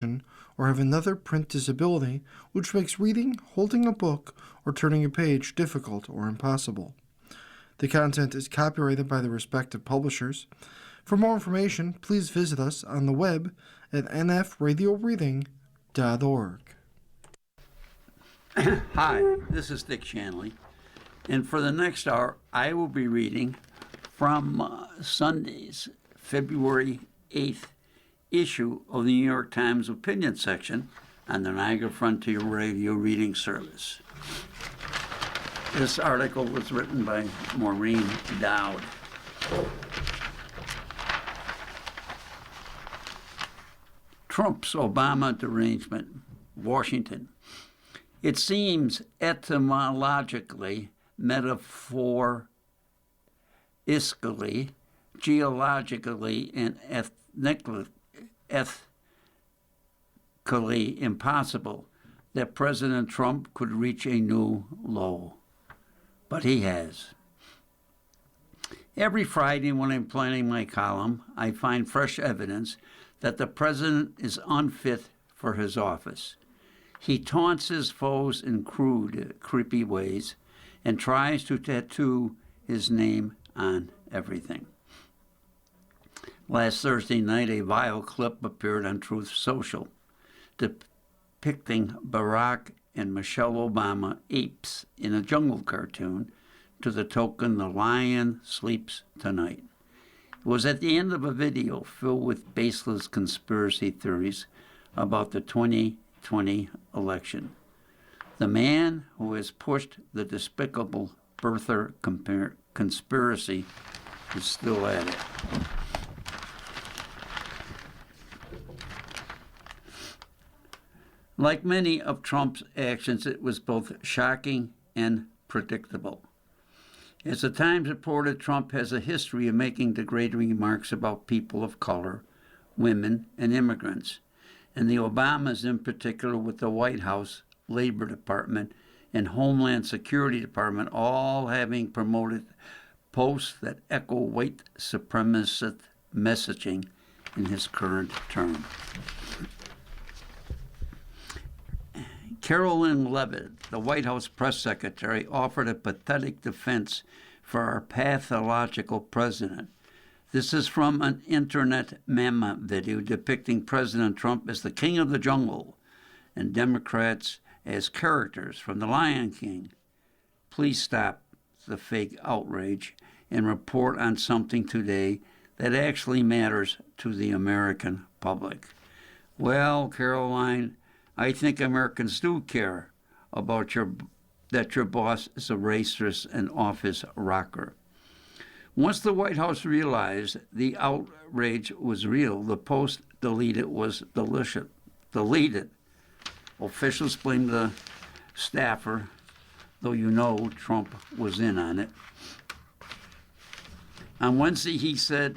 or have another print disability which makes reading, holding a book, or turning a page difficult or impossible. The content is copyrighted by the respective publishers. For more information, please visit us on the web at nfradioreading.org. Hi, this is Dick Shanley, and for the next hour, I will be reading from Sunday's February 8th issue of the New York Times opinion section on the Niagara Frontier Radio Reading Service. This article was written by Maureen Dowd. Trump's Obama derangement, Washington. It seems etymologically, metaphorically, geologically, and ethnically impossible that President Trump could reach a new low. But he has. Every Friday when I'm planning my column, I find fresh evidence that the president is unfit for his office. He taunts his foes in crude, creepy ways and tries to tattoo his name on everything. Last Thursday night, a vile clip appeared on Truth Social depicting Barack and Michelle Obama apes in a jungle cartoon to the token "The Lion Sleeps Tonight." It was at the end of a video filled with baseless conspiracy theories about the 2020 election. The man who has pushed the despicable birther conspiracy is still at it. Like many of Trump's actions, it was both shocking and predictable. As the Times reported, Trump has a history of making degrading remarks about people of color, women, and immigrants, and the Obamas in particular, with the White House, Labor Department, and Homeland Security Department all having promoted posts that echo white supremacist messaging in his current term. Carolyn Leavitt, the White House press secretary, offered a pathetic defense for our pathological president. This is from an internet meme video depicting President Trump as the king of the jungle and Democrats as characters from The Lion King. Please stop the fake outrage and report on something today that actually matters to the American public. Well, Caroline, I think Americans do care about that your boss is a racist and office rocker. Once the White House realized the outrage was real, the post was deleted. Officials blamed the staffer, though you know Trump was in on it. On Wednesday, he said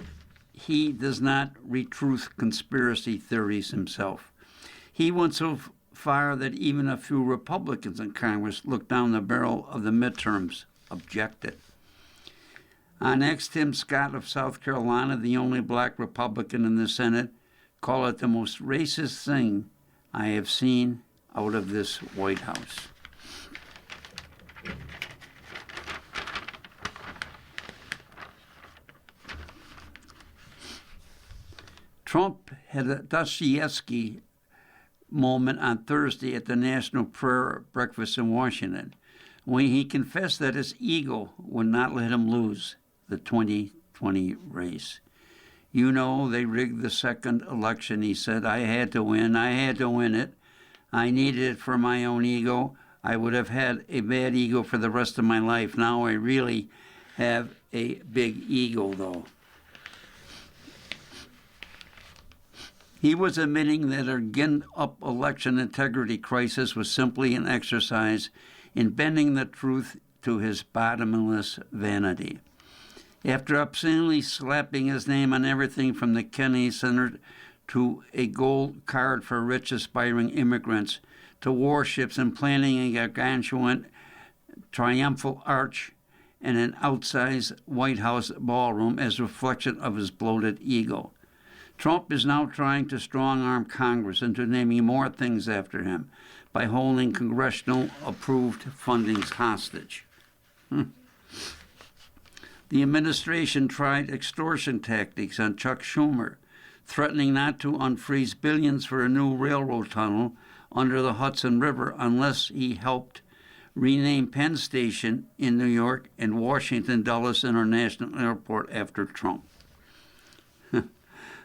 he does not retruth conspiracy theories himself. He went so far that even a few Republicans in Congress looked down the barrel of the midterms, objected. On X, Tim Scott of South Carolina, the only black Republican in the Senate, called it the most racist thing I have seen out of this White House. Trump had a Dostoevsky moment on Thursday at the National Prayer Breakfast in Washington, when he confessed that his ego would not let him lose the 2020 race. You know, they rigged the second election, he said. I had to win it. I needed it for my own ego. I would have had a bad ego for the rest of my life. Now I really have a big ego, though. He was admitting that a ginned-up election integrity crisis was simply an exercise in bending the truth to his bottomless vanity. After obscenely slapping his name on everything from the Kennedy Center to a gold card for rich aspiring immigrants to warships and planning a gargantuan triumphal arch and an outsized White House ballroom as a reflection of his bloated ego, Trump is now trying to strong-arm Congress into naming more things after him by holding congressional-approved fundings hostage. The administration tried extortion tactics on Chuck Schumer, threatening not to unfreeze billions for a new railroad tunnel under the Hudson River unless he helped rename Penn Station in New York and Washington Dulles International Airport after Trump.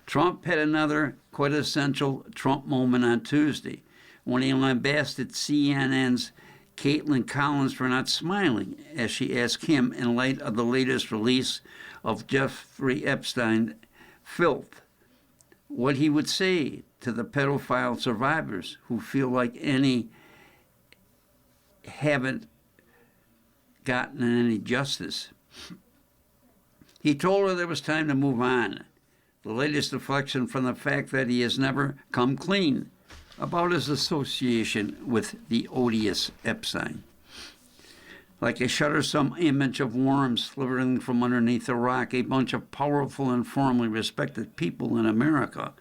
Trump had another quintessential Trump moment on Tuesday when he lambasted CNN's Caitlin Collins for not smiling as she asked him, in light of the latest release of Jeffrey Epstein filth, what he would say to the pedophile survivors who feel like any haven't gotten any justice. He told her there was time to move on. The latest deflection from the fact that he has never come clean about his association with the odious Epstein. Like a shuddersome image of worms slithering from underneath a rock, a bunch of powerful and formally respected people in America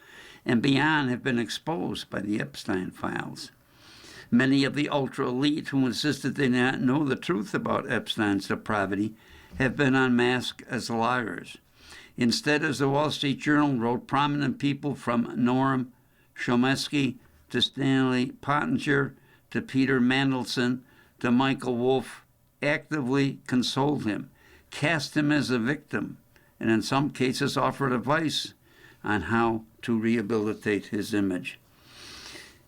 and beyond have been exposed by the Epstein files. Many of the ultra-elite who insisted they not know the truth about Epstein's depravity have been unmasked as liars. Instead, as the Wall Street Journal wrote, prominent people from Noam Chomsky to Stanley Pottinger to Peter Mandelson to Michael Wolff actively consoled him, cast him as a victim, and in some cases offered advice on how to rehabilitate his image.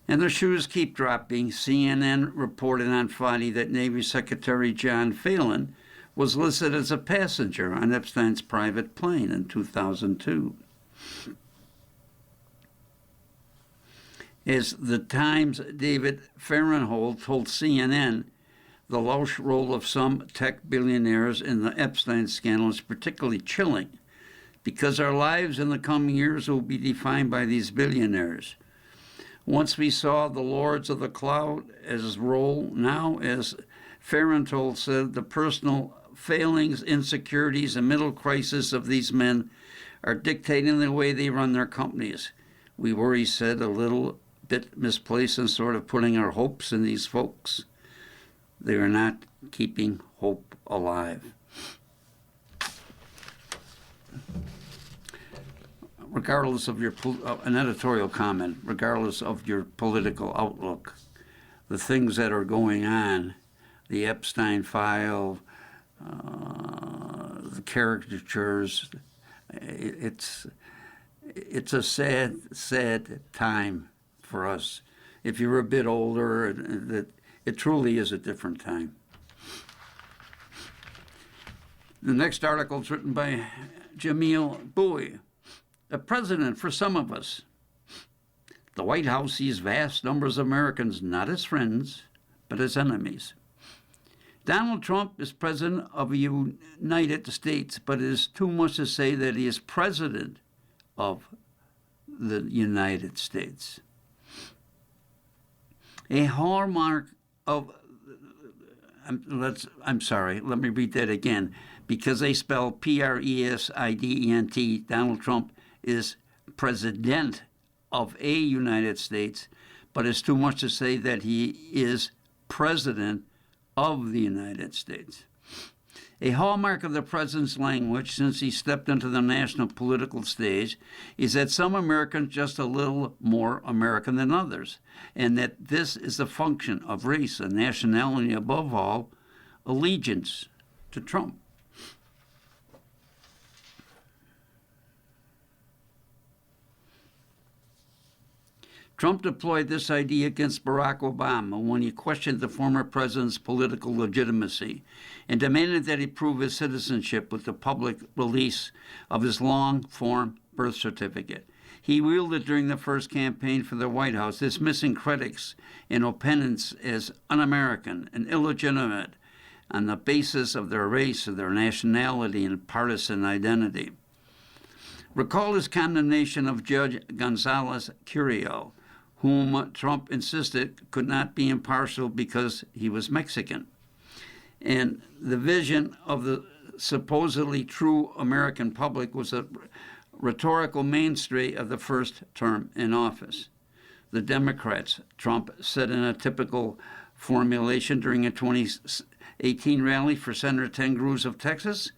And the shoes keep dropping. CNN reported on Friday that Navy Secretary John Phelan was listed as a passenger on Epstein's private plane in 2002. As the Times' David Fahrenthold told CNN, the louche role of some tech billionaires in the Epstein scandal is particularly chilling because our lives in the coming years will be defined by these billionaires. Once we saw the lords of the cloud as role, now, as Fahrenthold said, the personal failings, insecurities, and middle crisis of these men are dictating the way they run their companies. We were, he said, a little bit misplaced in sort of putting our hopes in these folks. They are not keeping hope alive. Regardless of your, an editorial comment, regardless of your political outlook, the things that are going on, the Epstein file, the caricatures, it's a sad time for us. If you're a bit older, it truly is a different time. The next article is written by Jamil Bowie. A president for some of us. The White House sees vast numbers of Americans not as friends, but as enemies. Donald Trump is president of the United States, but it is too much to say that he is president of the United States. A hallmark of, I'm sorry, let me read that again. Because they spell President, Donald Trump is president of a United States, but it's too much to say that he is president of the United States. A hallmark of the president's language since he stepped into the national political stage is that some Americans are just a little more American than others, and that this is a function of race and nationality, above all, allegiance to Trump. Trump deployed this idea against Barack Obama when he questioned the former president's political legitimacy and demanded that he prove his citizenship with the public release of his long-form birth certificate. He wielded during the first campaign for the White House, dismissing critics and opponents as un-American and illegitimate on the basis of their race, of their nationality, and partisan identity. Recall his condemnation of Judge Gonzales Curiel, whom Trump insisted could not be impartial because he was Mexican. And the vision of the supposedly true American public was a rhetorical mainstay of the first term in office. The Democrats, Trump said in a typical formulation during a 2018 rally for Senator Ted Cruz of Texas,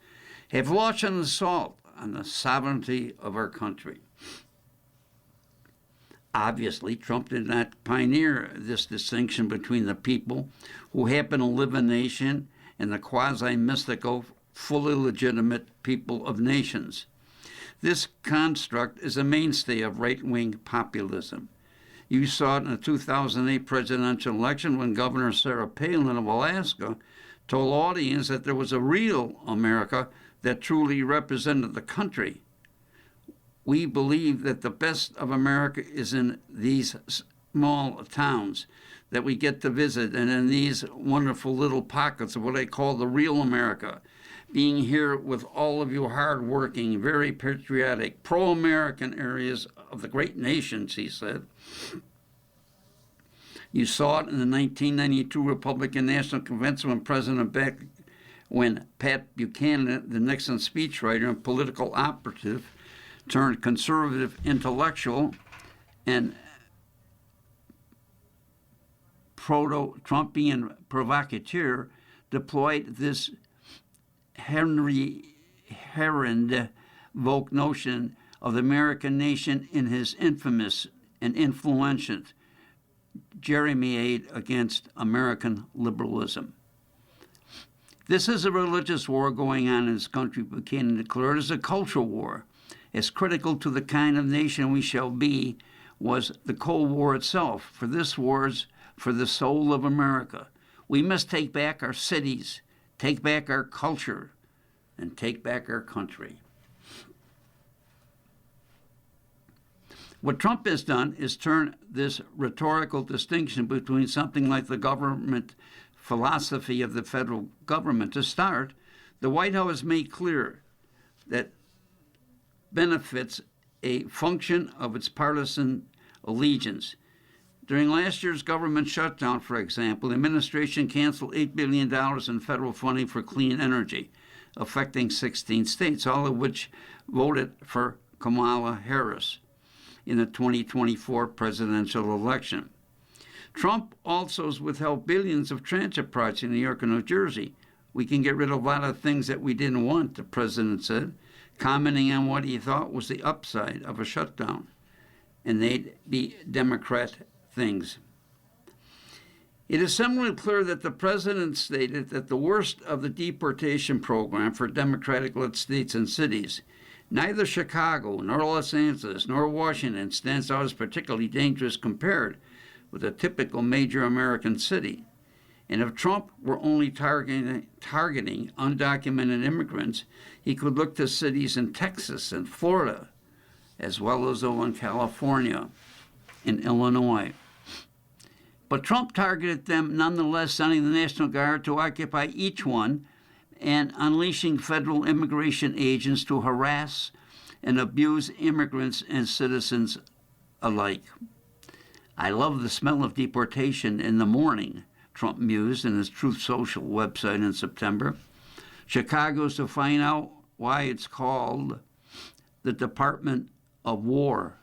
have launched an assault on the sovereignty of our country. Obviously, Trump did not pioneer this distinction between the people who happen to live in a nation and the quasi-mystical, fully legitimate people of nations. This construct is a mainstay of right-wing populism. You saw it in the 2008 presidential election when Governor Sarah Palin of Alaska told audience that there was a real America that truly represented the country. We believe that the best of America is in these small towns that we get to visit and in these wonderful little pockets of what I call the real America. Being here with all of you hardworking, very patriotic, pro-American areas of the great nations, he said. You saw it in the 1992 Republican National Convention when Pat Buchanan, the Nixon speechwriter and political operative, turned conservative intellectual and proto-Trumpian provocateur, deployed this Henry Herond-evoked notion of the American nation in his infamous and influential Jeremiad against American liberalism. This is a religious war going on in this country, Buchanan declared, as a cultural war. As critical to the kind of nation we shall be was the Cold War itself, for this war is for the soul of America. We must take back our cities, take back our culture, and take back our country. What Trump has done is turn this rhetorical distinction between something like the government philosophy of the federal government. To start, the White House made clear that benefits a function of its partisan allegiance. During last year's government shutdown, for example, the administration canceled $8 billion in federal funding for clean energy, affecting 16 states, all of which voted for Kamala Harris in the 2024 presidential election. Trump also has withheld billions of transit projects in New York and New Jersey. We can get rid of a lot of things that we didn't want, the president said, commenting on what he thought was the upside of a shutdown, and they'd be Democrat things. It is similarly clear that the president stated that the worst of the deportation program for Democratic-led states and cities, neither Chicago, nor Los Angeles, nor Washington stands out as particularly dangerous compared with a typical major American city. And if Trump were only targeting undocumented immigrants, he could look to cities in Texas and Florida, as well as in California and Illinois. But Trump targeted them nonetheless, sending the National Guard to occupy each one and unleashing federal immigration agents to harass and abuse immigrants and citizens alike. I love the smell of deportation in the morning, Trump mused in his Truth Social website in September. Chicago's to find out why it's called the Department of War.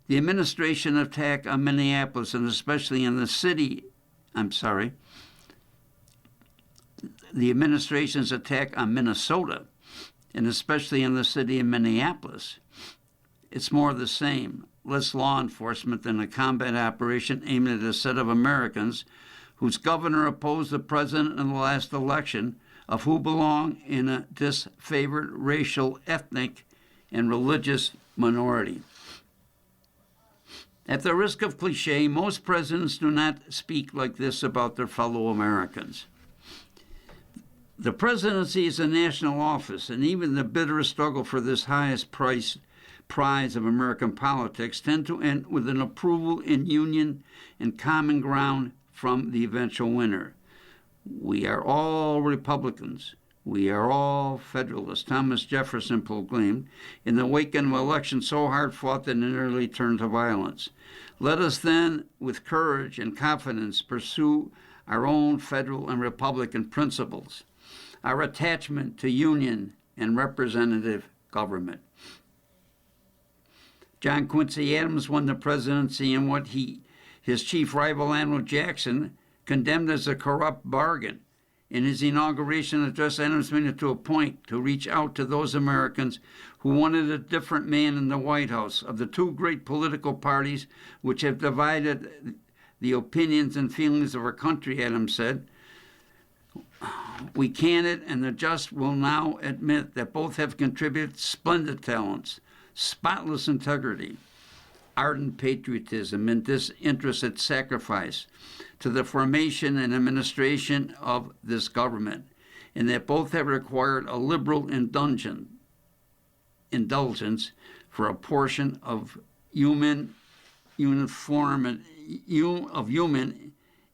The administration attack on Minneapolis and especially in the city, the administration's attack on Minnesota and especially in the city of Minneapolis, it's more of the same. Less law enforcement than a combat operation aimed at a set of Americans whose governor opposed the president in the last election, of who belong in a disfavored racial, ethnic, and religious minority. At the risk of cliche, most presidents do not speak like this about their fellow Americans. The presidency is a national office, and even the bitterest struggle for this highest prize of American politics tend to end with an approval in union and common ground from the eventual winner. We are all Republicans. We are all Federalists, Thomas Jefferson proclaimed in the wake of an election so hard fought that it nearly turned to violence. Let us then, with courage and confidence, pursue our own federal and Republican principles, our attachment to union and representative government. John Quincy Adams won the presidency in what his chief rival Andrew Jackson condemned as a corrupt bargain. In his inauguration address, Adams made it to a point to reach out to those Americans who wanted a different man in the White House. Of the two great political parties which have divided the opinions and feelings of our country, Adams said, we candid and the just will now admit that both have contributed splendid talents, spotless integrity, ardent patriotism, and disinterested sacrifice to the formation and administration of this government, and that both have required a liberal indulgence for a portion of human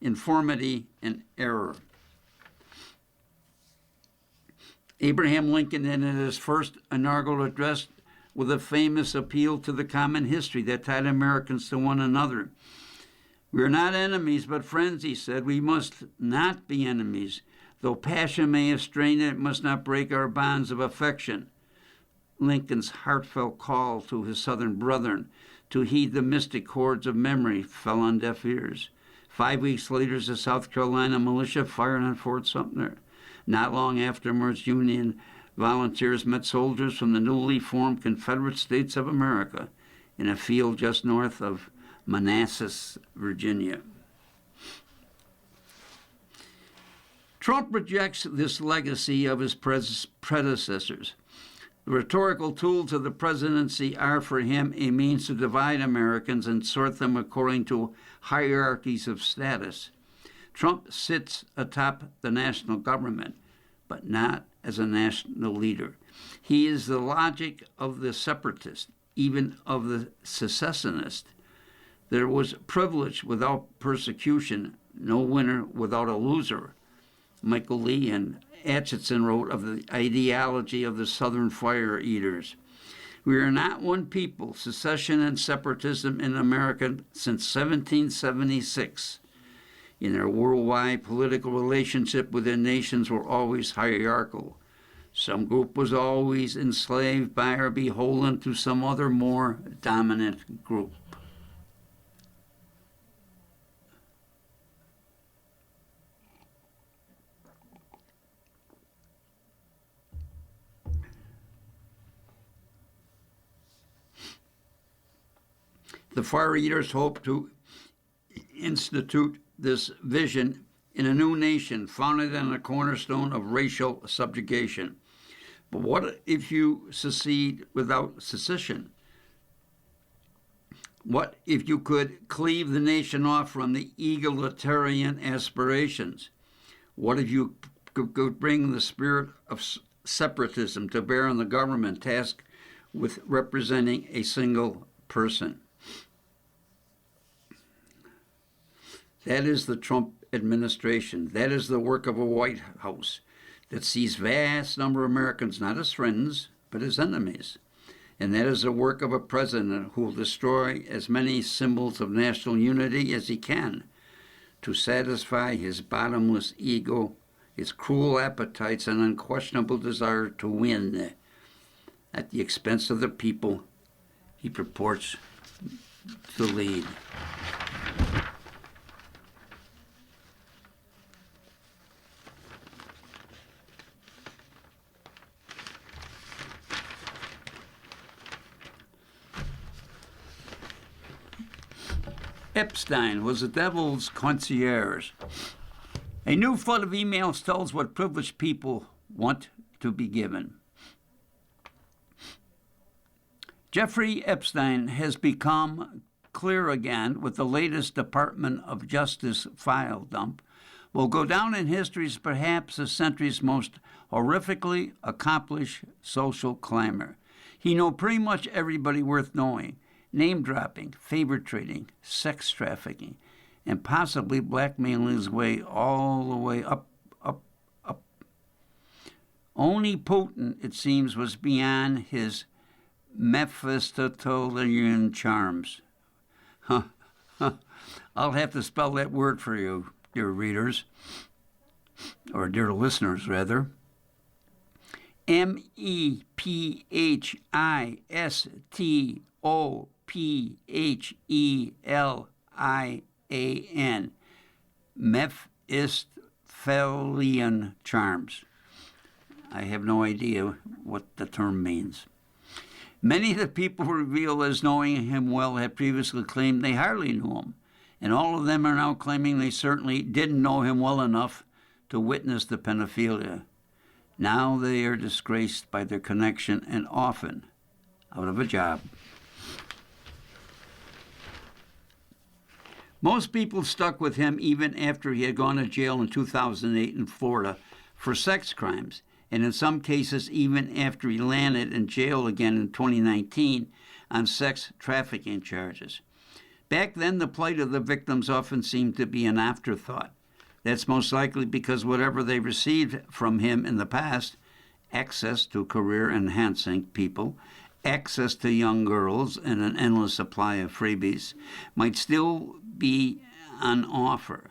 informity and error. Abraham Lincoln ended his first inaugural address with a famous appeal to the common history that tied Americans to one another. We are not enemies, but friends, he said. We must not be enemies. Though passion may have strained it must not break our bonds of affection. Lincoln's heartfelt call to his Southern brethren to heed the mystic chords of memory fell on deaf ears. 5 weeks later, the South Carolina militia fired on Fort Sumter. Not long afterwards, Union volunteers met soldiers from the newly formed Confederate States of America in a field just north of Manassas, Virginia. Trump rejects this legacy of his predecessors. The rhetorical tools of the presidency are for him a means to divide Americans and sort them according to hierarchies of status. Trump sits atop the national government, but not as a national leader. He is the logic of the separatist, even of the secessionist. There was privilege without persecution, no winner without a loser. Michael Lee and Atchison wrote of the ideology of the Southern fire eaters. We are not one people, secession and separatism in America since 1776. In their worldwide political relationship within nations were always hierarchical. Some group was always enslaved by or beholden to some other more dominant group. The fire eaters hope to institute this vision in a new nation founded on a cornerstone of racial subjugation. But what if you secede without secession? What if you could cleave the nation off from the egalitarian aspirations? What if you could bring the spirit of separatism to bear on the government tasked with representing a single person? That is the Trump administration. That is the work of a White House that sees vast number of Americans not as friends, but as enemies. And that is the work of a president who will destroy as many symbols of national unity as he can to satisfy his bottomless ego, his cruel appetites, and unquestionable desire to win at the expense of the people he purports to lead. Epstein was the devil's concierge. A new flood of emails tells what privileged people want to be given. Jeffrey Epstein has become clear again with the latest Department of Justice file dump, will go down in history as perhaps the century's most horrifically accomplished social climber. He know pretty much everybody worth knowing. Name-dropping, favor trading, sex trafficking, and possibly blackmailing his way all the way up. Only Putin, it seems, was beyond his Mephistopheles charms. I'll have to spell that word for you, dear readers, or dear listeners, rather. Mephistopheles. Mephistphelian, Mephistophelian charms. I have no idea what the term means. Many of the people revealed as knowing him well had previously claimed they hardly knew him, and all of them are now claiming they certainly didn't know him well enough to witness the pedophilia. Now they are disgraced by their connection and often out of a job. Most people stuck with him even after he had gone to jail in 2008 in Florida for sex crimes, and in some cases even after he landed in jail again in 2019 on sex trafficking charges. Back then, the plight of the victims often seemed to be an afterthought. That's most likely because whatever they received from him in the past, access to career-enhancing people, access to young girls, and an endless supply of freebies, might still be on offer.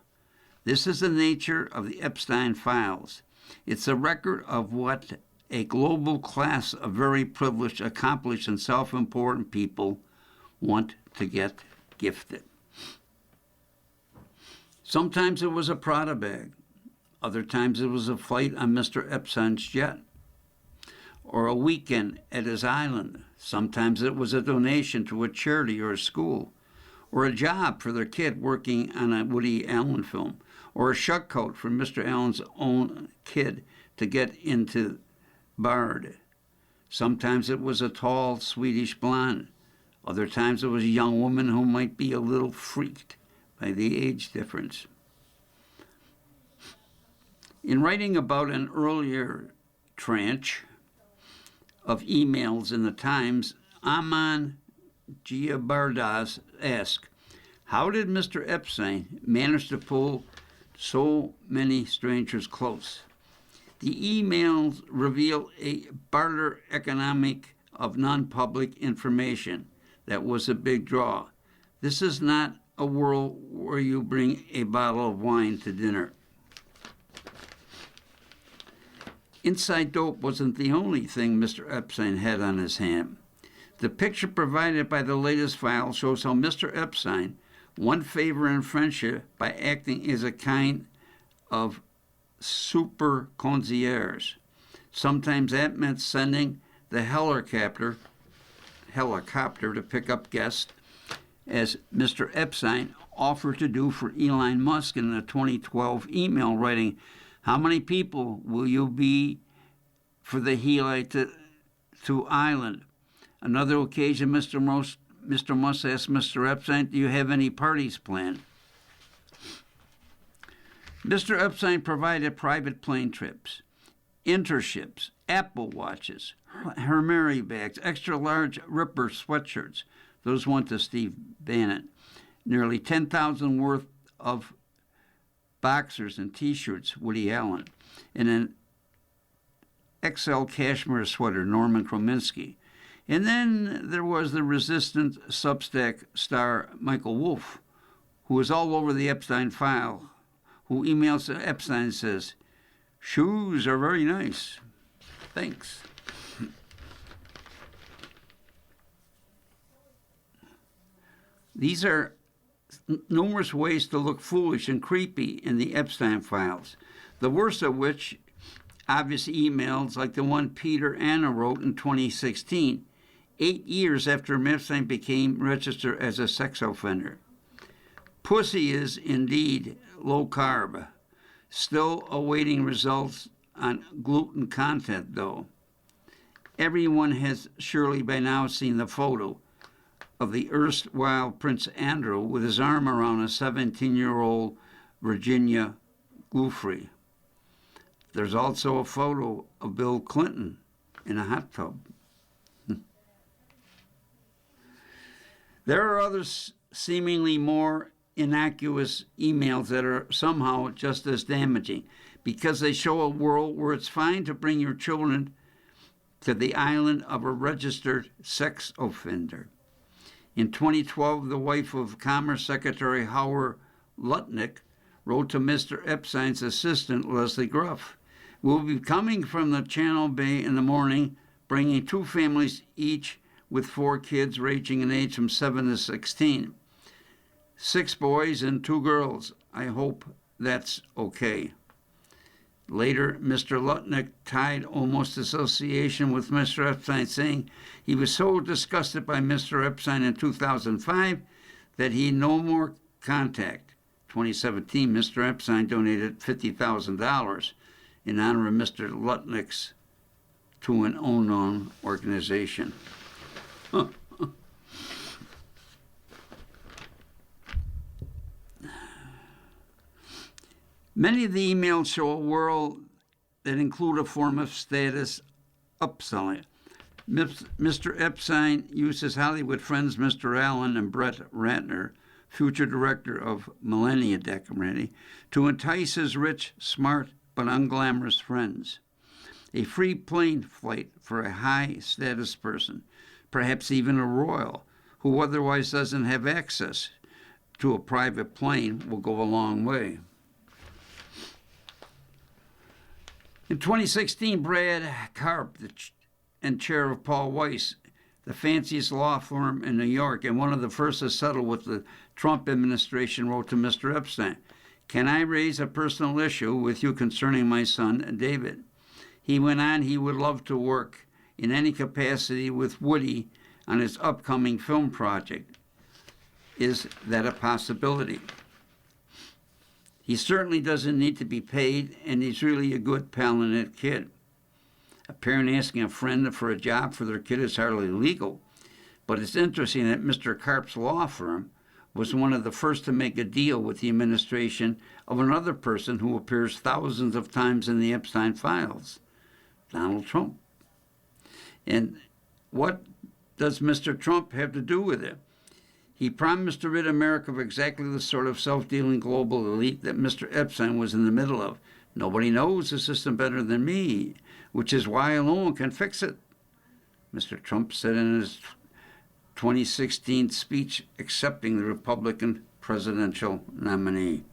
This is the nature of the Epstein files. It's a record of what a global class of very privileged, accomplished, and self-important people want to get gifted. Sometimes it was a Prada bag. Other times it was a flight on Mr. Epstein's jet, or a weekend at his island. Sometimes it was a donation to a charity or a school, or a job for their kid working on a Woody Allen film, or a shuck coat for Mr. Allen's own kid to get into Bard. Sometimes it was a tall Swedish blonde. Other times it was a young woman who might be a little freaked by the age difference. In writing about an earlier tranche of emails in the Times, Aman Giabardas asked, how did Mr. Epstein manage to pull so many strangers close? The emails reveal a barter economic of non-public information that was a big draw. This is not a world where you bring a bottle of wine to dinner. Inside dope wasn't the only thing Mr. Epstein had on his hand. The picture provided by the latest file shows how Mr. Epstein won favor and friendship by acting as a kind of super concierge. Sometimes that meant sending the helicopter to pick up guests, as Mr. Epstein offered to do for Elon Musk in a 2012 email, writing, how many people will you be for the heli to island? Another occasion, Mr. Musk asked Mr. Epstein, do you have any parties planned? Mr. Epstein provided private plane trips, internships, Apple watches, Hermes bags, extra-large Ripper sweatshirts. Those went to Steve Bannon. Nearly $10,000 worth of boxers and T-shirts, Woody Allen, and an XL cashmere sweater, Norman Krominski. And then there was the resistant Substack star Michael Wolff, who was all over the Epstein file, who emails Epstein and says, shoes are very nice. Thanks. These are numerous ways to look foolish and creepy in the Epstein files, the worst of which obvious emails like the one Peter Anna wrote in 2016, 8 years after Epstein became registered as a sex offender. Pussy is indeed low carb, still awaiting results on gluten content though. Everyone has surely by now seen the photo of the erstwhile Prince Andrew with his arm around a 17-year-old Virginia Giuffre. There's also a photo of Bill Clinton in a hot tub. There are other seemingly more innocuous emails that are somehow just as damaging because they show a world where it's fine to bring your children to the island of a registered sex offender. In 2012, the wife of Commerce Secretary Howard Lutnick wrote to Mr. Epstein's assistant, Leslie Gruff, we'll be coming from the Channel Bay in the morning, bringing 2 families each with 4 kids ranging in age from 7 to 16. 6 boys and 2 girls. I hope that's okay. Later, Mr. Lutnick tied almost association with Mr. Epstein, saying he was so disgusted by Mr. Epstein in 2005 that he had no more contact. 2017, Mr. Epstein donated $50,000 in honor of Mr. Lutnick's to an unknown organization. Many of the emails show a world that include a form of status upselling. Mr. Epstein used his Hollywood friends Mr. Allen and Brett Ratner, future director of Millennia Documentary, to entice his rich, smart, but unglamorous friends. A free plane flight for a high-status person, perhaps even a royal, who otherwise doesn't have access to a private plane, will go a long way. In 2016, Brad Karp, and chair of Paul Weiss, the fanciest law firm in New York, and one of the first to settle with the Trump administration, wrote to Mr. Epstein, "Can I raise a personal issue with you concerning my son, David?" He went on, he would love to work in any capacity with Woody on his upcoming film project. Is that a possibility? He certainly doesn't need to be paid, and he's really a good, talented kid. A parent asking a friend for a job for their kid is hardly legal, but it's interesting that Mr. Karp's law firm was one of the first to make a deal with the administration of another person who appears thousands of times in the Epstein files, Donald Trump. And what does Mr. Trump have to do with it? He promised to rid America of exactly the sort of self-dealing global elite that Mr. Epstein was in the middle of. Nobody knows the system better than me, which is why alone can fix it, Mr. Trump said in his 2016 speech accepting the Republican presidential nominee.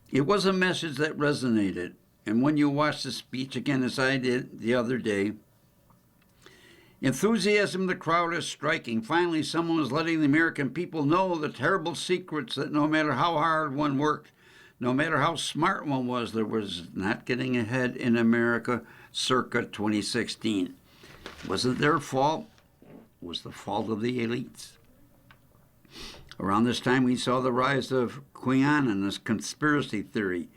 It was a message that resonated, and when you watch the speech again, as I did the other day, enthusiasm in the crowd is striking. Finally, someone was letting the American people know the terrible secrets that no matter how hard one worked, no matter how smart one was, there was not getting ahead in America circa 2016. It wasn't their fault. It was the fault of the elites. Around this time, we saw the rise of QAnon, this conspiracy theory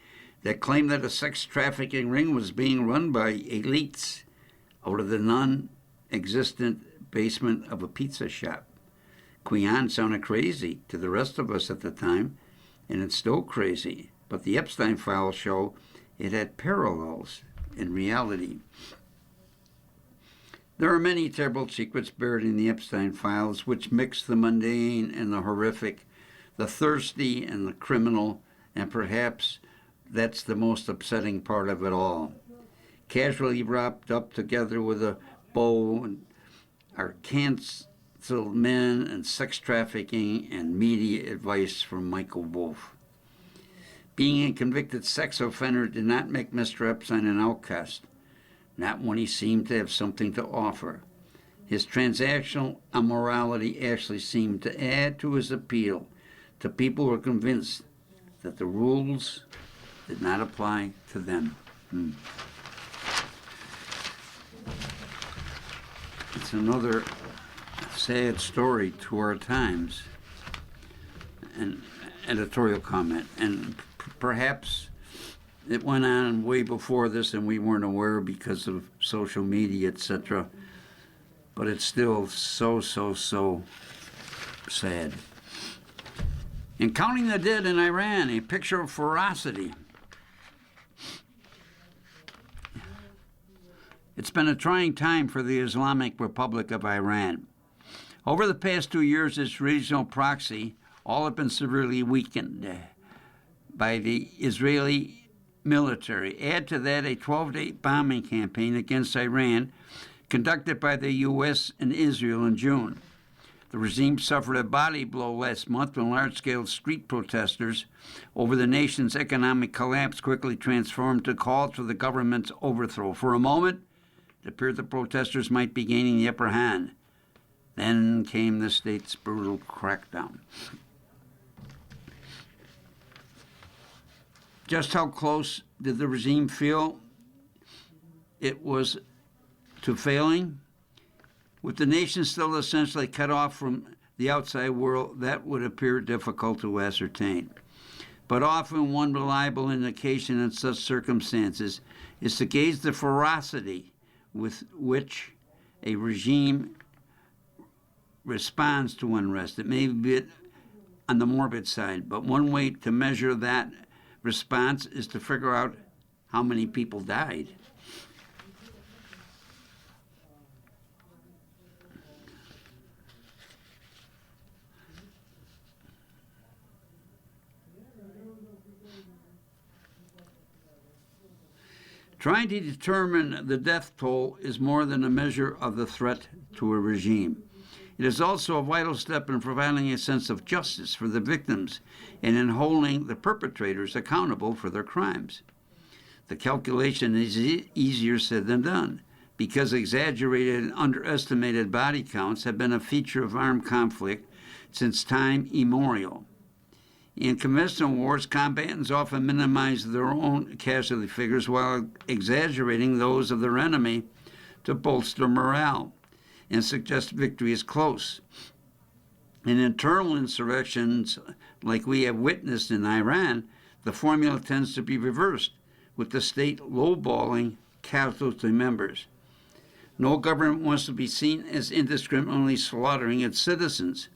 that claimed that a sex trafficking ring was being run by elites out of the non-existent basement of a pizza shop. QAnon sounded crazy to the rest of us at the time, and it's still crazy, but the Epstein files show it had parallels in reality. There are many terrible secrets buried in the Epstein files which mix the mundane and the horrific, the thirsty and the criminal, and perhaps that's the most upsetting part of it all. Casually wrapped up together with a bow are canceled men and sex trafficking and media advice from Michael Wolff. Being a convicted sex offender did not make Mr. Epstein an outcast, not when he seemed to have something to offer. His transactional immorality actually seemed to add to his appeal to people who were convinced that the rules did not apply to them. It's another sad story to our times. An editorial comment, and perhaps it went on way before this and we weren't aware because of social media, etc. But it's still so sad. In Counting the Dead in Iran, a picture of ferocity. It's been a trying time for the Islamic Republic of Iran. Over the past 2 years, its regional proxy all have been severely weakened by the Israeli military. Add to that a 12-day bombing campaign against Iran conducted by the U.S. and Israel in June. The regime suffered a body blow last month when large-scale street protesters over the nation's economic collapse quickly transformed to calls for the government's overthrow. For a moment, it appeared the protesters might be gaining the upper hand. Then came the state's brutal crackdown. Just how close did the regime feel it was to failing? With the nation still essentially cut off from the outside world, that would appear difficult to ascertain. But often one reliable indication in such circumstances is to gauge the ferocity with which a regime responds to unrest. It may be a bit on the morbid side, but one way to measure that response is to figure out how many people died. Trying to determine the death toll is more than a measure of the threat to a regime. It is also a vital step in providing a sense of justice for the victims and in holding the perpetrators accountable for their crimes. The calculation is easier said than done, because exaggerated and underestimated body counts have been a feature of armed conflict since time immemorial. In conventional wars, combatants often minimize their own casualty figures while exaggerating those of their enemy to bolster morale and suggest victory is close. In internal insurrections like we have witnessed in Iran, the formula tends to be reversed, with the state lowballing casualty members. No government wants to be seen as indiscriminately slaughtering its citizens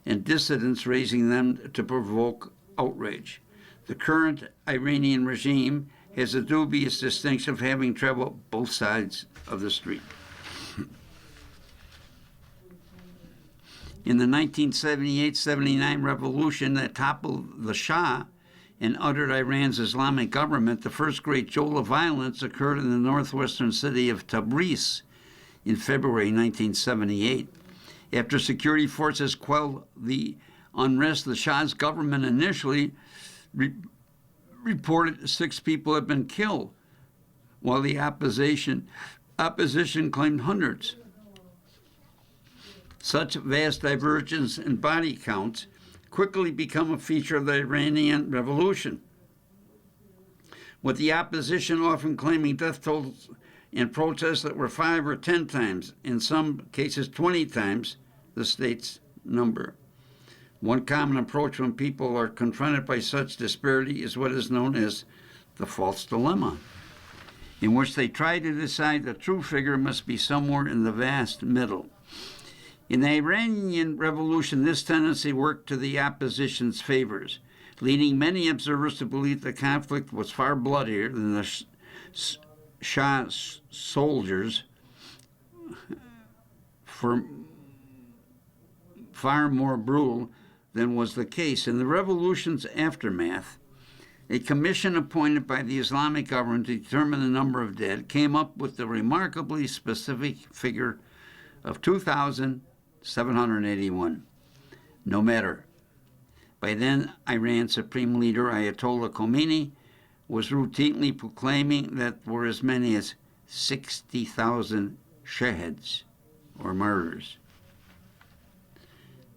and dissidents, raising them to provoke outrage. The current Iranian regime has a dubious distinction of having traveled both sides of the street. In the 1978-79 revolution that toppled the Shah and uttered Iran's Islamic government, the first great jolt of violence occurred in the northwestern city of Tabriz in February 1978. After security forces quelled the unrest, the Shah's government initially reported 6 people had been killed, while the opposition claimed hundreds. Such vast divergence in body counts quickly become a feature of the Iranian Revolution, with the opposition often claiming death tolls in protests that were 5 or 10 times, in some cases 20 times, the state's number. One common approach when people are confronted by such disparity is what is known as the false dilemma, in which they try to decide the true figure must be somewhere in the vast middle. In the Iranian Revolution, this tendency worked to the opposition's favors, leading many observers to believe the conflict was far bloodier than the Shah's soldiers, far more brutal than was the case. In the revolution's aftermath, a commission appointed by the Islamic government to determine the number of dead came up with the remarkably specific figure of 2,781. No matter. By then, Iran's supreme leader, Ayatollah Khomeini, was routinely proclaiming that there were as many as 60,000 shaheeds, or martyrs.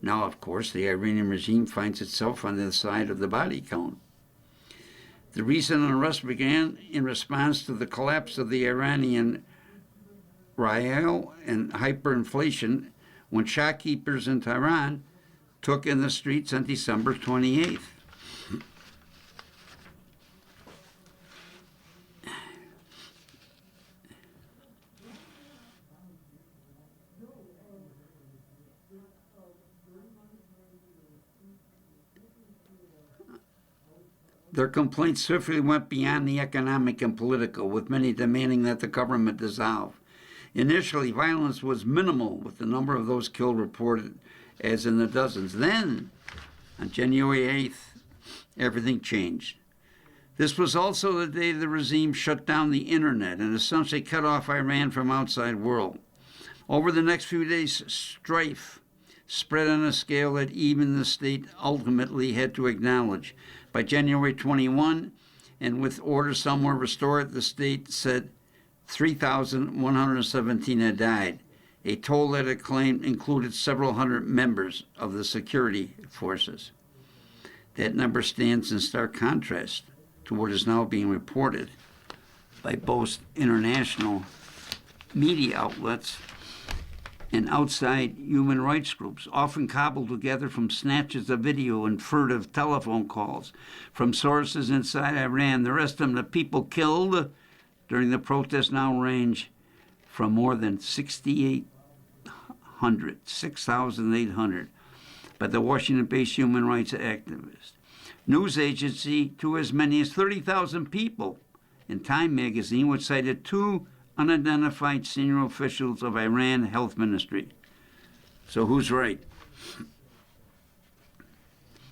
Now, of course, the Iranian regime finds itself on the side of the body count. The recent unrest began in response to the collapse of the Iranian rial and hyperinflation when shopkeepers in Tehran took in the streets on December 28th. Their complaints swiftly went beyond the economic and political, with many demanding that the government dissolve. Initially, violence was minimal, with the number of those killed reported as in the dozens. Then, on January 8th, everything changed. This was also the day the regime shut down the internet and essentially cut off Iran from outside world. Over the next few days, strife spread on a scale that even the state ultimately had to acknowledge. By January 21, and with order somewhere restored, the state said 3,117 had died, a toll that it claimed included several hundred members of the security forces. That number stands in stark contrast to what is now being reported by both international media outlets and outside human rights groups, often cobbled together from snatches of video and furtive telephone calls from sources inside Iran. The rest of the people killed during the protests now range from more than 6,800 by the Washington-based human rights activists. News agency to as many as 30,000 people. In Time magazine, which cited two unidentified senior officials of Iran Health Ministry. So who's right?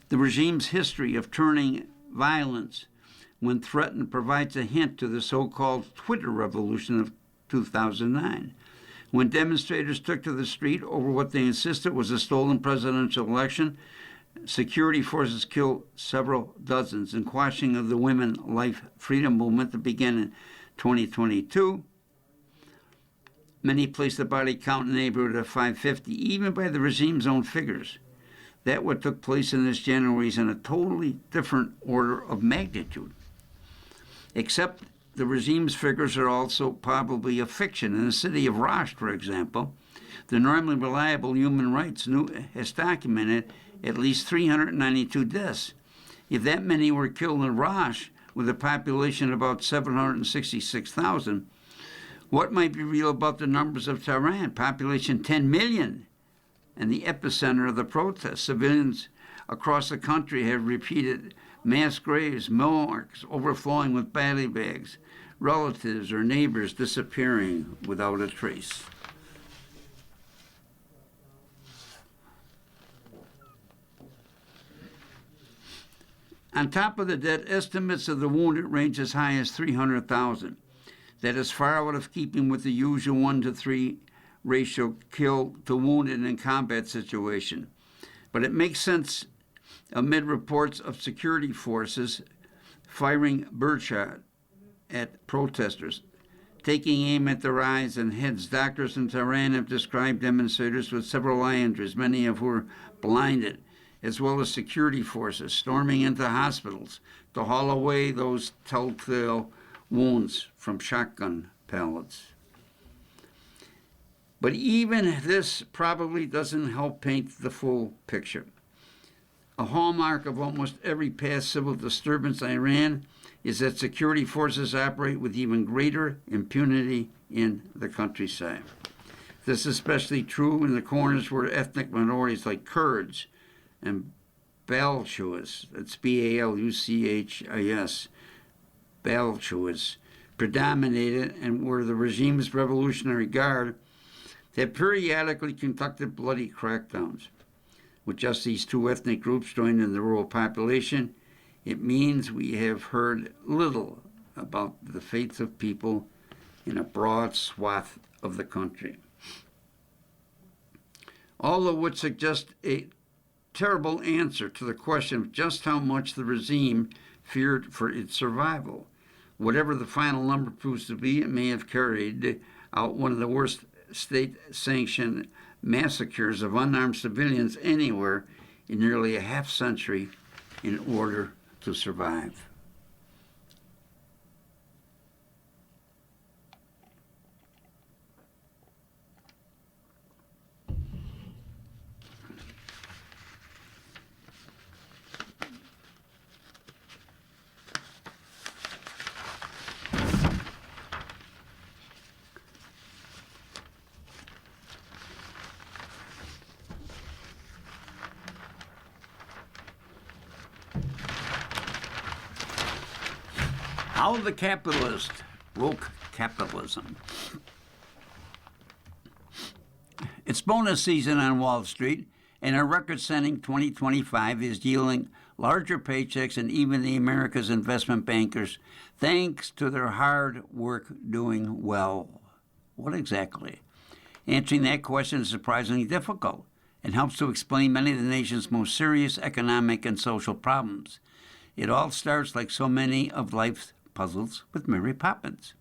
The regime's history of turning violence when threatened provides a hint to the so-called Twitter revolution of 2009, when demonstrators took to the street over what they insisted was a stolen presidential election. Security forces killed several dozens in quashing of the women life freedom movement that began in 2022. Many placed the body count in the neighborhood of 550, even by the regime's own figures. That what took place in this January is in a totally different order of magnitude. Except the regime's figures are also probably a fiction. In the city of Rosh, for example, the normally reliable Human Rights has documented at least 392 deaths. If that many were killed in Rosh, with a population of about 766,000, what might be real about the numbers of Tehran, population 10 million, and the epicenter of the protests? Civilians across the country have repeated mass graves, morgues overflowing with body bags, relatives or neighbors disappearing without a trace. On top of the dead, estimates of the wounded range as high as 300,000. That is far out of keeping with the usual 1-to-3 ratio killed to wounded in combat situation. But it makes sense amid reports of security forces firing birdshot at protesters, taking aim at their eyes and heads. Doctors in Tehran have described demonstrators with several eye injuries, many of whom were blinded, as well as security forces storming into hospitals to haul away those telltale wounds from shotgun pellets. But even this probably doesn't help paint the full picture. A hallmark of almost every past civil disturbance in Iran is that security forces operate with even greater impunity in the countryside. This is especially true in the corners where ethnic minorities like Kurds and Baluchis, that's Baluchis, Baluchis, predominated, and where the regime's Revolutionary Guard have periodically conducted bloody crackdowns. With just these two ethnic groups joined in the rural population, it means we have heard little about the fates of people in a broad swath of the country. All of which suggest a terrible answer to the question of just how much the regime feared for its survival. Whatever the final number proves to be, it may have carried out one of the worst state-sanctioned massacres of unarmed civilians anywhere in nearly a half century in order to survive. How the capitalist broke capitalism. It's bonus season on Wall Street, and a record-setting 2025 is yielding larger paychecks than even the America's investment bankers, thanks to their hard work doing well. What exactly? Answering that question is surprisingly difficult. and helps to explain many of the nation's most serious economic and social problems. It all starts, like so many of life's puzzles, with Mary Poppins.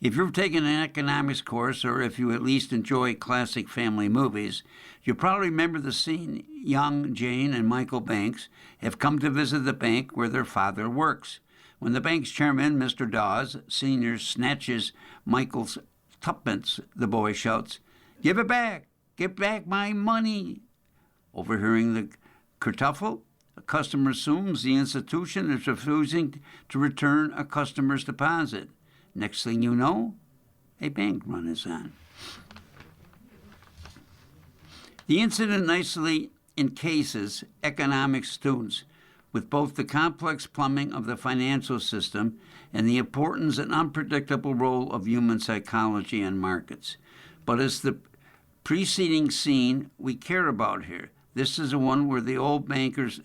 If you've taken an economics course, or if you at least enjoy classic family movies, you probably remember the scene. Young Jane and Michael Banks have come to visit the bank where their father works. When the bank's chairman, Mr. Dawes, Sr., snatches Michael's tuppence, the boy shouts, "Give it back! Give back my money!" Overhearing the kerfuffle, a customer assumes the institution is refusing to return a customer's deposit. Next thing you know, a bank run is on. The incident nicely encases economics students with both the complex plumbing of the financial system and the importance and unpredictable role of human psychology and markets. But it's the preceding scene we care about here. This is the one where the old bankers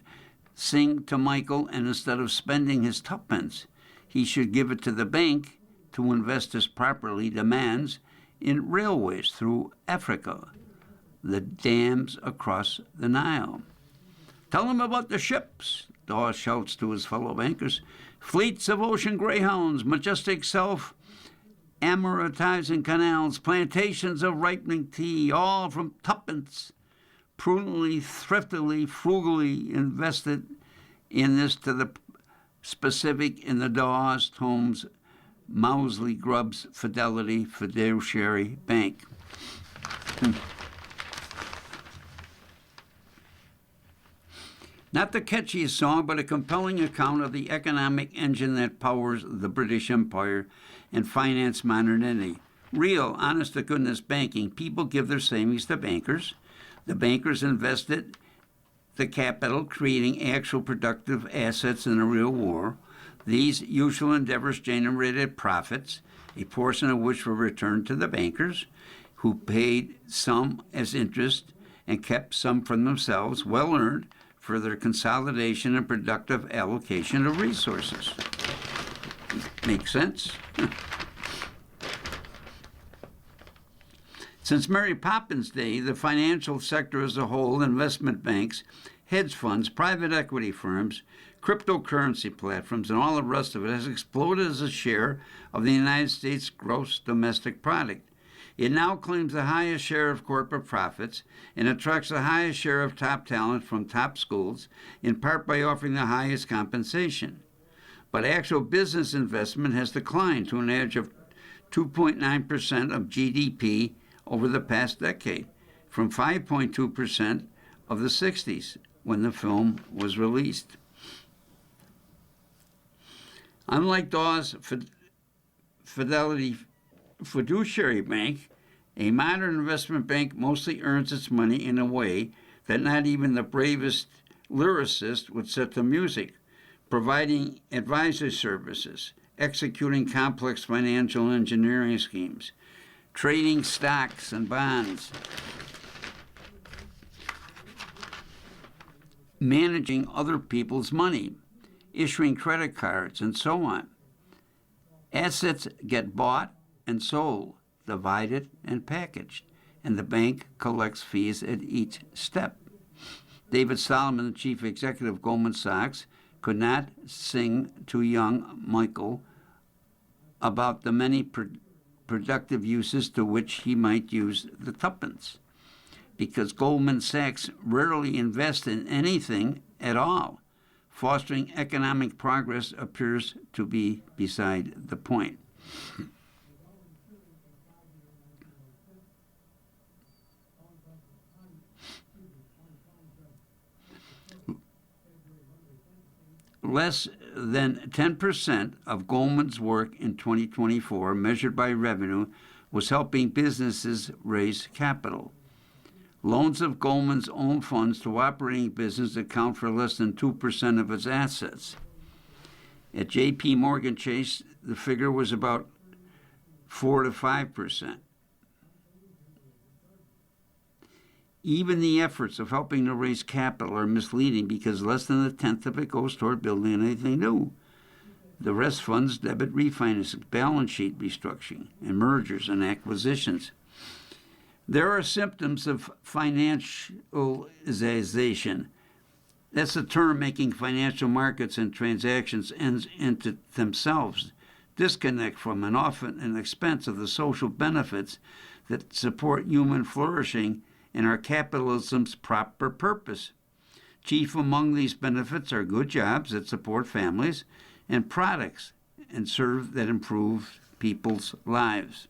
sing to Michael, and instead of spending his tuppence, he should give it to the bank to invest as properly demands in railways through Africa, the dams across the Nile. "Tell them about the ships," Dawes shouts to his fellow bankers. "Fleets of ocean greyhounds, majestic self-amortizing canals, plantations of ripening tea, all from tuppence, prudently, thriftily, frugally invested in this to the specific in the Dawes Tomes Mousley Grubbs Fidelity Fiduciary Bank." Not the catchiest song, but a compelling account of the economic engine that powers the British Empire and finance modernity. Real, honest-to-goodness banking. People give their savings to bankers. The bankers invested the capital, creating actual productive assets in a real war. These usual endeavors generated profits, a portion of which were returned to the bankers, who paid some as interest and kept some for themselves, well earned, for their consolidation and productive allocation of resources. Makes sense? Since Mary Poppins' day, the financial sector as a whole, investment banks, hedge funds, private equity firms, cryptocurrency platforms, and all the rest of it has exploded as a share of the United States gross domestic product. It now claims the highest share of corporate profits and attracts the highest share of top talent from top schools, in part by offering the highest compensation. But actual business investment has declined to an average of 2.9% of GDP over the past decade, from 5.2% of the 60s when the film was released. Unlike Dawes Fidelity Fiduciary Bank, a modern investment bank mostly earns its money in a way that not even the bravest lyricist would set to music, providing advisory services, executing complex financial engineering schemes, trading stocks and bonds, managing other people's money, issuing credit cards, and so on. Assets get bought and sold, divided and packaged, and the bank collects fees at each step. David Solomon, the chief executive of Goldman Sachs, could not sing to young Michael about the many productive uses to which he might use the tuppence, because Goldman Sachs rarely invests in anything at all. Fostering economic progress appears to be beside the point. Less than 10% of Goldman's work in 2024, measured by revenue, was helping businesses raise capital. Loans of Goldman's own funds to operating business account for less than 2% of its assets. At J.P. Morgan Chase, the figure was about 4 to 5%. Even the efforts of helping to raise capital are misleading because less than a tenth of it goes toward building anything new. The rest funds debit refinancing, balance sheet restructuring, and mergers and acquisitions. There are symptoms of financialization. That's a term making financial markets and transactions ends into themselves disconnect from and often an expense of the social benefits that support human flourishing and are capitalism's proper purpose. Chief among these benefits are good jobs that support families and products and serve that improve people's lives.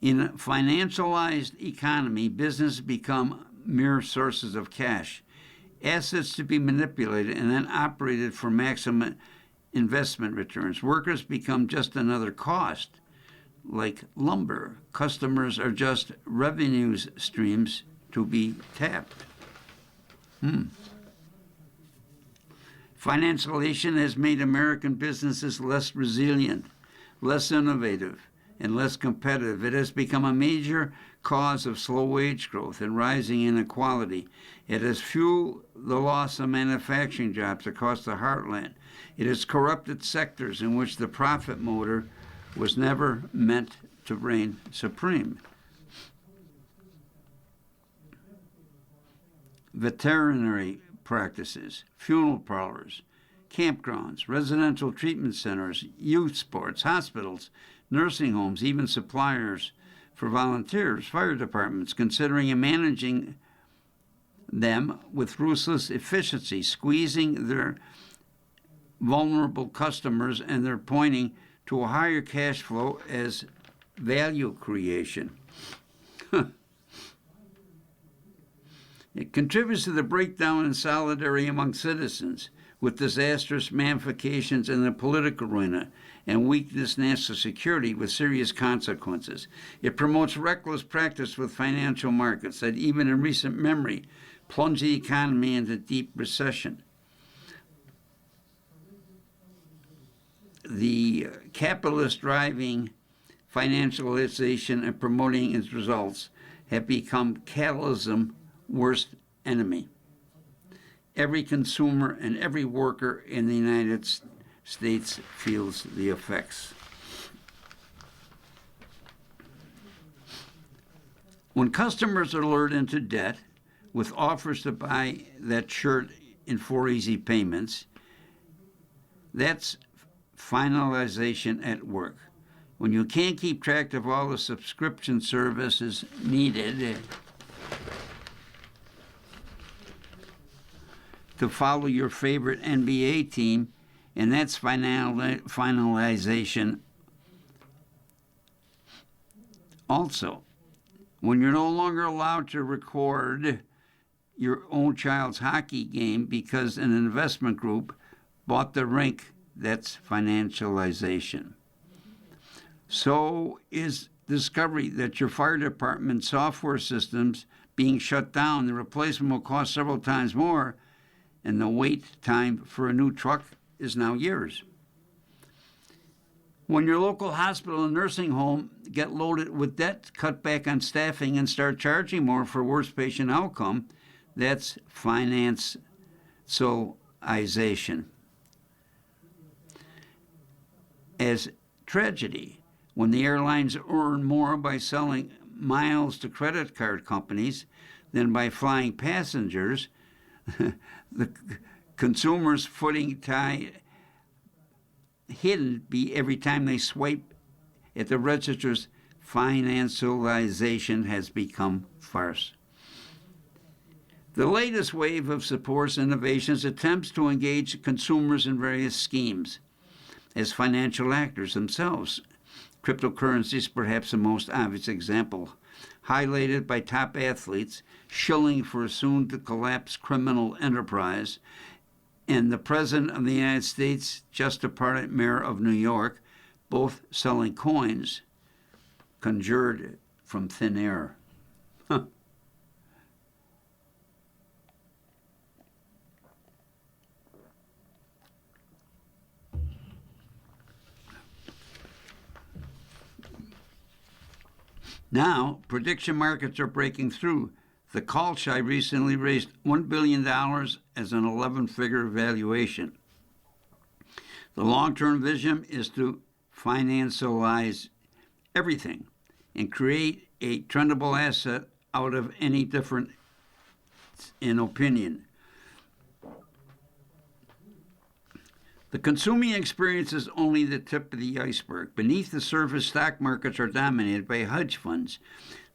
In a financialized economy, businesses become mere sources of cash, assets to be manipulated and then operated for maximum investment returns. Workers become just another cost, like lumber. Customers are just revenue streams to be tapped. Financialization has made American businesses less resilient, less innovative, and less competitive. It has become a major cause of slow wage growth and rising inequality. It has fueled the loss of manufacturing jobs across the heartland. It has corrupted sectors in which the profit motor was never meant to reign supreme. Veterinary practices, funeral parlors, campgrounds, residential treatment centers, youth sports, hospitals, nursing homes, even suppliers for volunteers, fire departments, considering and managing them with ruthless efficiency, squeezing their vulnerable customers, and they're pointing to a higher cash flow as value creation. It contributes to the breakdown in solidarity among citizens, with disastrous ramifications in the political arena and weakness in national security with serious consequences. It promotes reckless practice with financial markets that even in recent memory plunged the economy into deep recession. The capitalist driving financialization and promoting its results have become capitalism's worst enemy. Every consumer and every worker in the United States feels the effects. When customers are lured into debt with offers to buy that shirt in 4 easy payments, that's finalization at work. When you can't keep track of all the subscription services needed to follow your favorite NBA team, and that's finalization. Also, when you're no longer allowed to record your own child's hockey game because an investment group bought the rink, that's financialization. So is discovery that your fire department software systems being shut down, the replacement will cost several times more, and the wait time for a new truck is now years. When your local hospital and nursing home get loaded with debt, cut back on staffing, and start charging more for worse patient outcome, that's financialization. As tragedy, when the airlines earn more by selling miles to credit card companies than by flying passengers, the consumer's footing tie hidden be every time they swipe at the registers. Financialization has become farce. The latest wave of supports innovations attempts to engage consumers in various schemes as financial actors themselves. Cryptocurrency is perhaps the most obvious example, highlighted by top athletes shilling for a soon-to-collapse criminal enterprise, and the President of the United States, just departed Mayor of New York, both selling coins conjured from thin air. Now, prediction markets are breaking through. The Kalshi recently raised $1 billion as an 11-figure valuation. The long-term vision is to financialize everything and create a trendable asset out of any difference in opinion. The consuming experience is only the tip of the iceberg. Beneath the surface, stock markets are dominated by hedge funds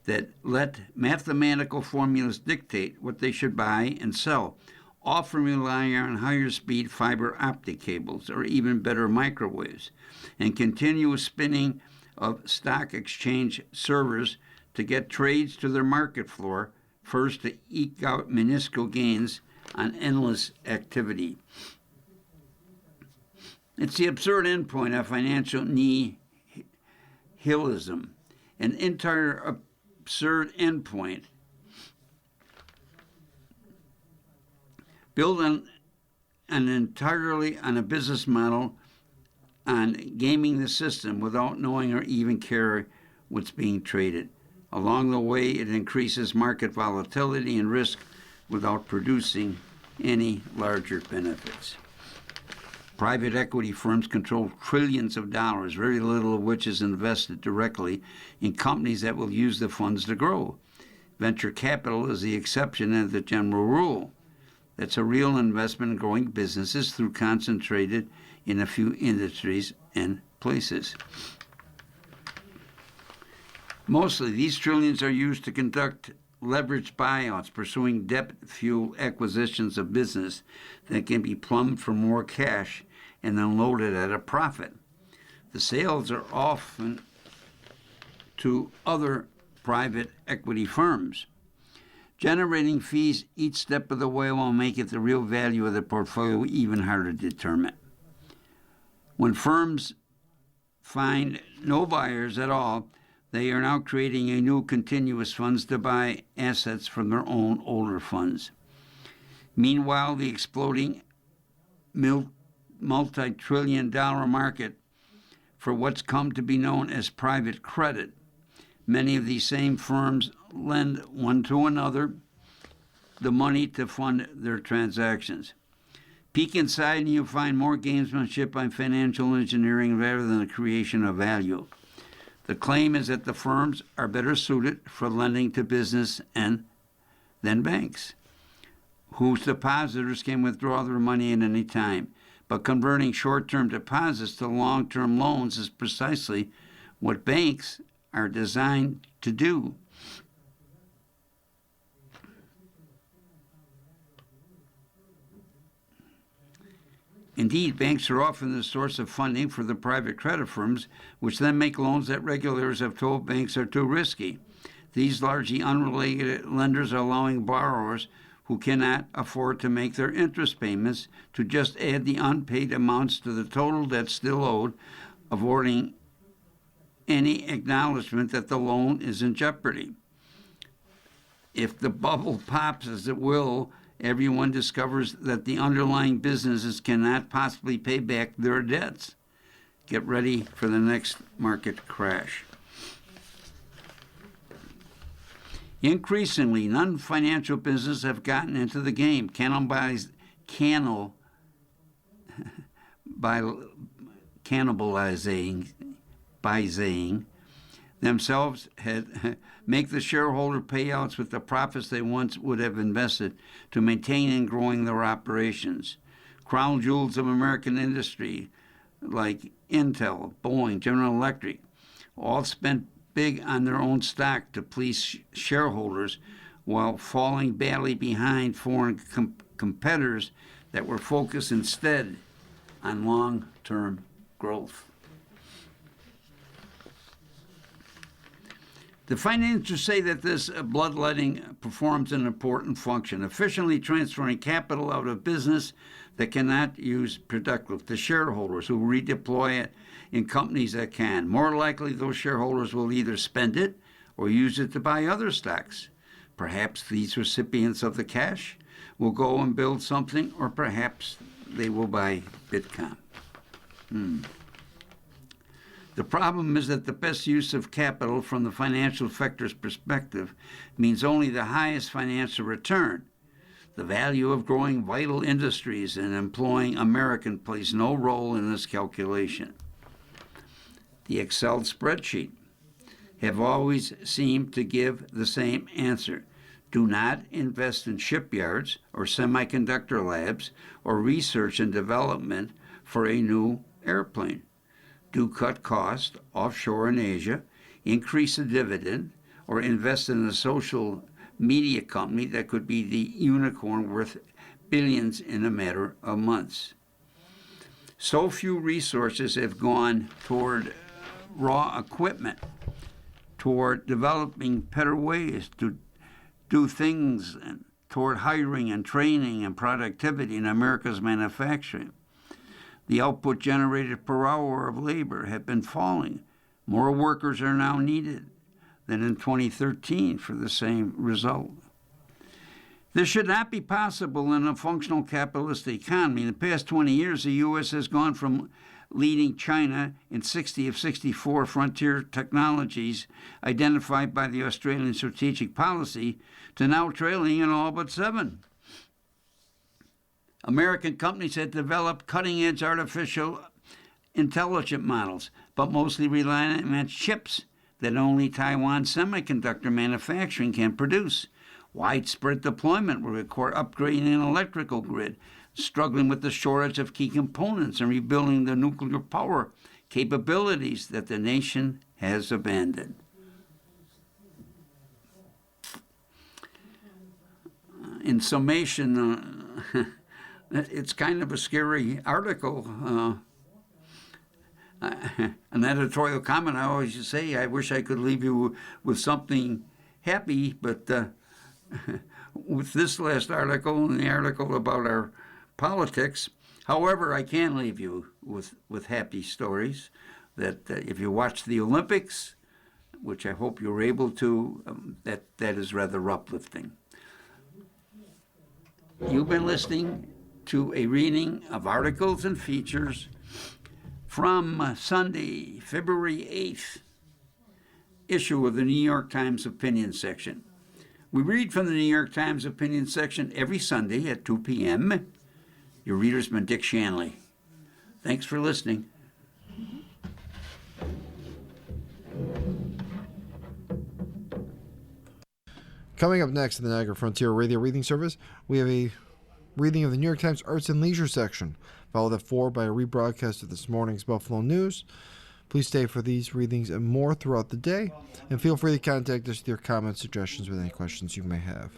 that let mathematical formulas dictate what they should buy and sell, often relying on higher speed fiber optic cables or even better microwaves, and continuous spinning of stock exchange servers to get trades to their market floor, first to eke out minuscule gains on endless activity. It's the absurd endpoint of financial nihilism, an entire absurd endpoint built on entirely on a business model on gaming the system without knowing or even care what's being traded. Along the way, it increases market volatility and risk without producing any larger benefits. Private equity firms control trillions of dollars, very little of which is invested directly in companies that will use the funds to grow. Venture capital is the exception and the general rule. That's a real investment in growing businesses through concentrated in a few industries and places. Mostly, these trillions are used to conduct leveraged buyouts, pursuing debt-fueled acquisitions of business that can be plumbed for more cash and unloaded at a profit. The sales are often to other private equity firms, generating fees each step of the way while making the real value of the portfolio even harder to determine. When firms find no buyers at all, they are now creating a new continuous funds to buy assets from their own older funds. Meanwhile, the exploding multi-trillion-dollar market for what's come to be known as private credit. Many of these same firms lend one to another the money to fund their transactions. Peek inside and you'll find more gamesmanship and financial engineering rather than the creation of value. The claim is that the firms are better suited for lending to business than banks, whose depositors can withdraw their money at any time. But converting short-term deposits to long-term loans is precisely what banks are designed to do. Indeed, banks are often the source of funding for the private credit firms, which then make loans that regulators have told banks are too risky. These largely unrelated lenders are allowing borrowers who cannot afford to make their interest payments to just add the unpaid amounts to the total debt still owed, avoiding any acknowledgement that the loan is in jeopardy. If the bubble pops, as it will, everyone discovers that the underlying businesses cannot possibly pay back their debts. Get ready for the next market crash. Increasingly, non-financial businesses have gotten into the game, cannibalizing themselves, make the shareholder payouts with the profits they once would have invested to maintain and growing their operations. Crown jewels of American industry like Intel, Boeing, General Electric, all spent big on their own stock to please shareholders while falling badly behind foreign competitors that were focused instead on long-term growth. The financiers say that this bloodletting performs an important function, efficiently transferring capital out of business that cannot use productive to shareholders who redeploy it in companies that can. More likely, those shareholders will either spend it or use it to buy other stocks. Perhaps these recipients of the cash will go and build something, or perhaps they will buy Bitcoin. The problem is that the best use of capital from the financial sector's perspective means only the highest financial return. The value of growing vital industries and employing Americans plays no role in this calculation. The Excel spreadsheet have always seemed to give the same answer. Do not invest in shipyards or semiconductor labs or research and development for a new airplane. Do cut costs offshore in Asia, increase the dividend, or invest in a social media company that could be the unicorn worth billions in a matter of months. So few resources have gone toward raw equipment, toward developing better ways to do things, and toward hiring and training and productivity in America's manufacturing. The output generated per hour of labor have been falling. More workers are now needed than in 2013 for the same result. This should not be possible in a functional capitalist economy. In the past 20 years, the U.S. has gone from leading China in 60 of 64 frontier technologies identified by the Australian Strategic Policy to now trailing in all but 7. American companies had developed cutting-edge artificial intelligence models, but mostly relying on chips that only Taiwan semiconductor manufacturing can produce. Widespread deployment will require upgrading an electrical grid, struggling with the shortage of key components, and rebuilding the nuclear power capabilities that the nation has abandoned. In summation, it's kind of a scary article. An editorial comment I always say, I wish I could leave you with something happy, but with this last article and the article about our politics, however, I can leave you with happy stories that if you watch the Olympics, which I hope you're able to, that is rather uplifting. You've been listening to a reading of articles and features from Sunday, February 8th, issue of the New York Times Opinion Section. We read from the New York Times Opinion Section every Sunday at 2 p.m. Your reader's been Dick Shanley. Thanks for listening. Coming up next in the Niagara Frontier Radio Reading Service, we have a reading of the New York Times Arts and Leisure section, followed at 4 by a rebroadcast of this morning's Buffalo News. Please stay for these readings and more throughout the day, and feel free to contact us with your comments, suggestions, with any questions you may have.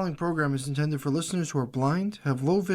following program is intended for listeners who are blind, have low vision,